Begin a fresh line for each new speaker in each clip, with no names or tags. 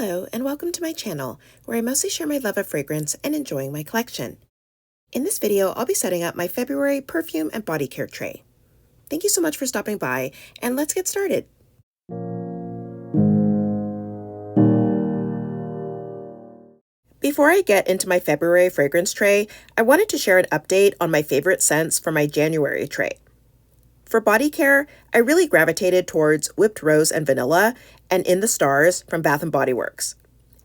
Hello and welcome to my channel, where I mostly share my love of fragrance and enjoying my collection. In this video, I'll be setting up my February perfume and body care tray. Thank you so much for stopping by, and let's get started. Before I get into my February fragrance tray, I wanted to share an update on my favorite scents for my January tray. For body care, I really gravitated towards Whipped Rose and Vanilla and In the Stars from Bath & Body Works.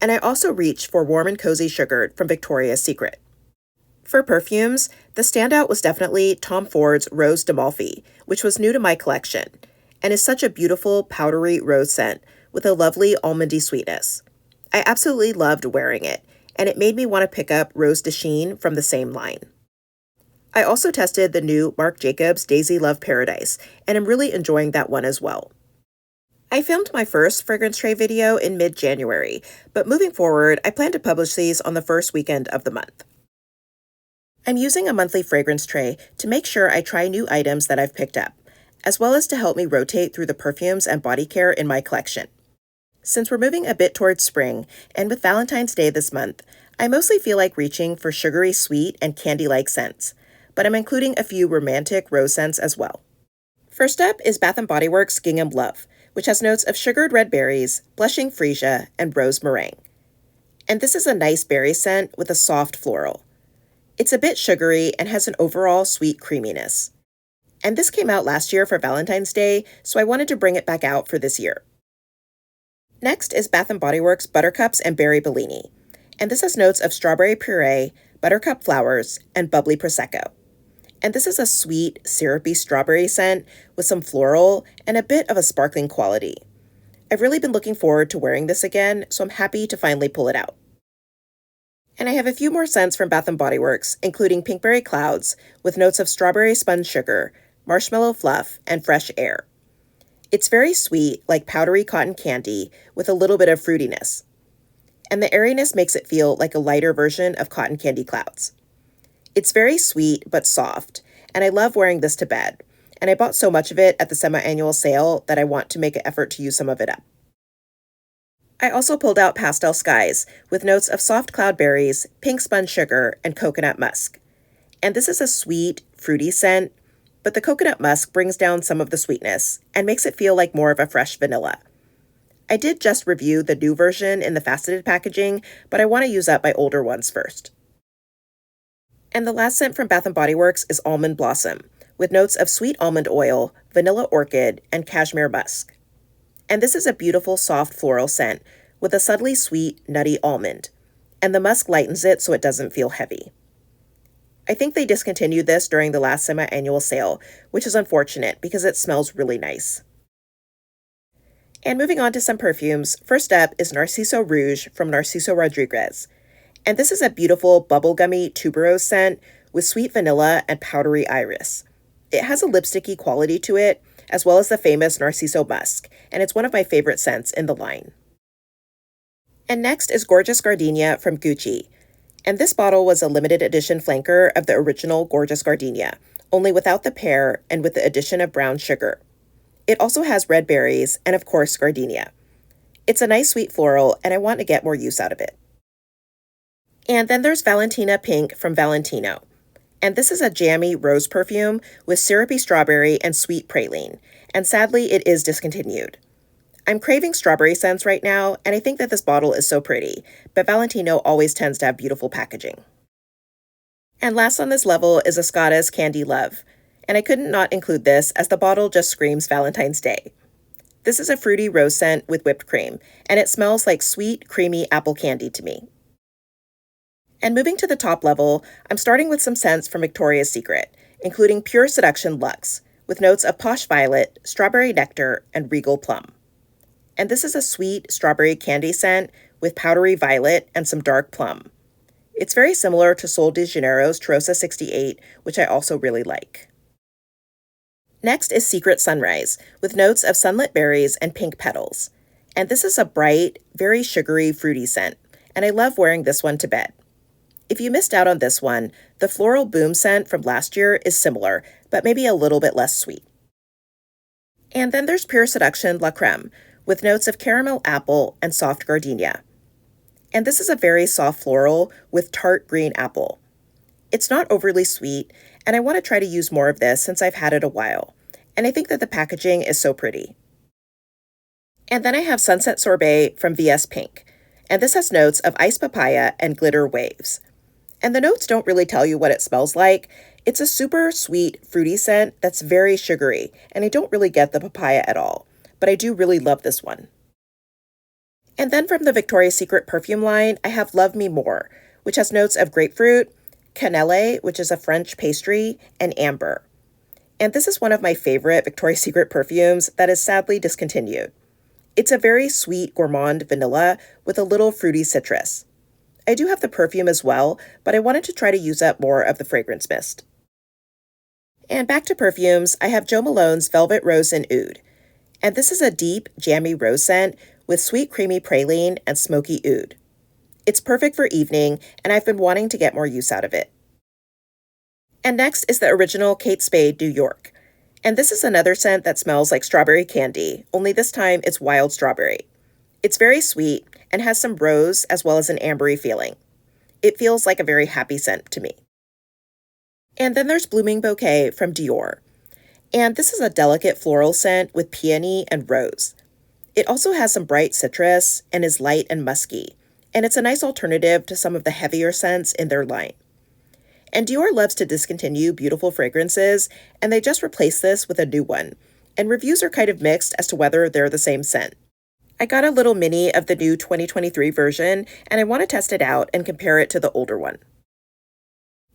And I also reached for Warm and Cozy Sugared from Victoria's Secret. For perfumes, the standout was definitely Tom Ford's Rose d'Amalfi, which was new to my collection, and is such a beautiful powdery rose scent with a lovely almondy sweetness. I absolutely loved wearing it, and it made me want to pick up Rose de Chine from the same line. I also tested the new Marc Jacobs Daisy Love Paradise, and I'm really enjoying that one as well. I filmed my first fragrance tray video in mid-January, but moving forward, I plan to publish these on the first weekend of the month. I'm using a monthly fragrance tray to make sure I try new items that I've picked up, as well as to help me rotate through the perfumes and body care in my collection. Since we're moving a bit towards spring, and with Valentine's Day this month, I mostly feel like reaching for sugary sweet and candy-like scents, but I'm including a few romantic rose scents as well. First up is Bath & Body Works Gingham Love, which has notes of sugared red berries, blushing freesia, and rose meringue. And this is a nice berry scent with a soft floral. It's a bit sugary and has an overall sweet creaminess. And this came out last year for Valentine's Day, so I wanted to bring it back out for this year. Next is Bath & Body Works Buttercups and Berry Bellini, and this has notes of strawberry puree, buttercup flowers, and bubbly prosecco. And this is a sweet, syrupy strawberry scent with some floral and a bit of a sparkling quality. I've really been looking forward to wearing this again, so I'm happy to finally pull it out. And I have a few more scents from Bath & Body Works, including Pinkberry Clouds with notes of strawberry spun sugar, marshmallow fluff, and fresh air. It's very sweet, like powdery cotton candy, with a little bit of fruitiness. And the airiness makes it feel like a lighter version of cotton candy clouds. It's very sweet but soft, and I love wearing this to bed, and I bought so much of it at the semi-annual sale that I want to make an effort to use some of it up. I also pulled out Pastel Skies with notes of soft cloudberries, pink spun sugar, and coconut musk. And this is a sweet, fruity scent, but the coconut musk brings down some of the sweetness and makes it feel like more of a fresh vanilla. I did just review the new version in the faceted packaging, but I want to use up my older ones first. And the last scent from Bath & Body Works is Almond Blossom, with notes of sweet almond oil, vanilla orchid, and cashmere musk. And this is a beautiful soft floral scent with a subtly sweet, nutty almond, and the musk lightens it so it doesn't feel heavy. I think they discontinued this during the last semi-annual sale, which is unfortunate because it smells really nice. And moving on to some perfumes, first up is Narciso Rouge from Narciso Rodriguez. And this is a beautiful bubblegummy tuberose scent with sweet vanilla and powdery iris. It has a lipsticky quality to it, as well as the famous Narciso musk, and it's one of my favorite scents in the line. And next is Gorgeous Gardenia from Gucci. And this bottle was a limited edition flanker of the original Gorgeous Gardenia, only without the pear and with the addition of brown sugar. It also has red berries and, of course, gardenia. It's a nice sweet floral, and I want to get more use out of it. And then there's Valentina Pink from Valentino. And this is a jammy rose perfume with syrupy strawberry and sweet praline, and sadly it is discontinued. I'm craving strawberry scents right now, and I think that this bottle is so pretty, but Valentino always tends to have beautiful packaging. And last on this level is Escada's Candy Love, and I couldn't not include this as the bottle just screams Valentine's Day. This is a fruity rose scent with whipped cream, and it smells like sweet, creamy apple candy to me. And moving to the top level, I'm starting with some scents from Victoria's Secret, including Pure Seduction Luxe, with notes of Posh Violet, Strawberry Nectar, and Regal Plum. And this is a sweet strawberry candy scent with powdery violet and some dark plum. It's very similar to Sol de Janeiro's Turosa 68, which I also really like. Next is Secret Sunrise, with notes of sunlit berries and pink petals. And this is a bright, very sugary, fruity scent, and I love wearing this one to bed. If you missed out on this one, the Floral Boom scent from last year is similar, but maybe a little bit less sweet. And then there's Pure Seduction La Crème, with notes of caramel apple and soft gardenia. And this is a very soft floral with tart green apple. It's not overly sweet, and I want to try to use more of this since I've had it a while. And I think that the packaging is so pretty. And then I have Sunset Sorbet from VS Pink. And this has notes of iced papaya and glitter waves. And the notes don't really tell you what it smells like. It's a super sweet, fruity scent that's very sugary, and I don't really get the papaya at all. But I do really love this one. And then from the Victoria's Secret perfume line, I have Love Me More, which has notes of grapefruit, cannelle, which is a French pastry, and amber. And this is one of my favorite Victoria's Secret perfumes that is sadly discontinued. It's a very sweet gourmand vanilla with a little fruity citrus. I do have the perfume as well, but I wanted to try to use up more of the fragrance mist. And back to perfumes, I have Jo Malone's Velvet Rose and Oud. And this is a deep, jammy rose scent with sweet creamy praline and smoky oud. It's perfect for evening, and I've been wanting to get more use out of it. And next is the original Kate Spade New York. And this is another scent that smells like strawberry candy, only this time it's wild strawberry. It's very sweet and has some rose as well as an ambery feeling. It feels like a very happy scent to me. And then there's Blooming Bouquet from Dior. And this is a delicate floral scent with peony and rose. It also has some bright citrus and is light and musky, and it's a nice alternative to some of the heavier scents in their line. And Dior loves to discontinue beautiful fragrances, and they just replaced this with a new one, and reviews are kind of mixed as to whether they're the same scent. I got a little mini of the new 2023 version, and I want to test it out and compare it to the older one.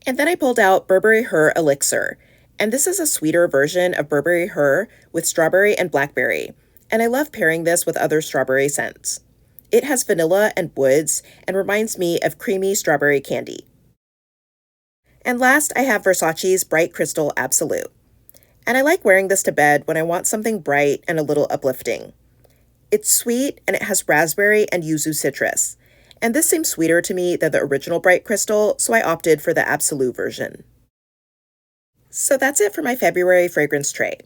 And then I pulled out Burberry Her Elixir, and this is a sweeter version of Burberry Her with strawberry and blackberry, and I love pairing this with other strawberry scents. It has vanilla and woods and reminds me of creamy strawberry candy. And last, I have Versace's Bright Crystal Absolu. And I like wearing this to bed when I want something bright and a little uplifting. It's sweet and it has raspberry and yuzu citrus. And this seems sweeter to me than the original Bright Crystal, so I opted for the Absolu version. So that's it for my February fragrance tray.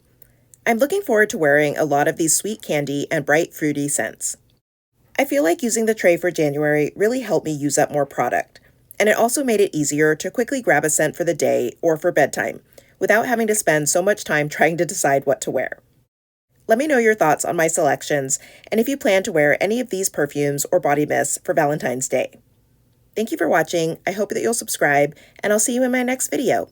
I'm looking forward to wearing a lot of these sweet candy and bright fruity scents. I feel like using the tray for January really helped me use up more product, and it also made it easier to quickly grab a scent for the day or for bedtime, without having to spend so much time trying to decide what to wear. Let me know your thoughts on my selections, and if you plan to wear any of these perfumes or body mists for Valentine's Day. Thank you for watching, I hope that you'll subscribe, and I'll see you in my next video.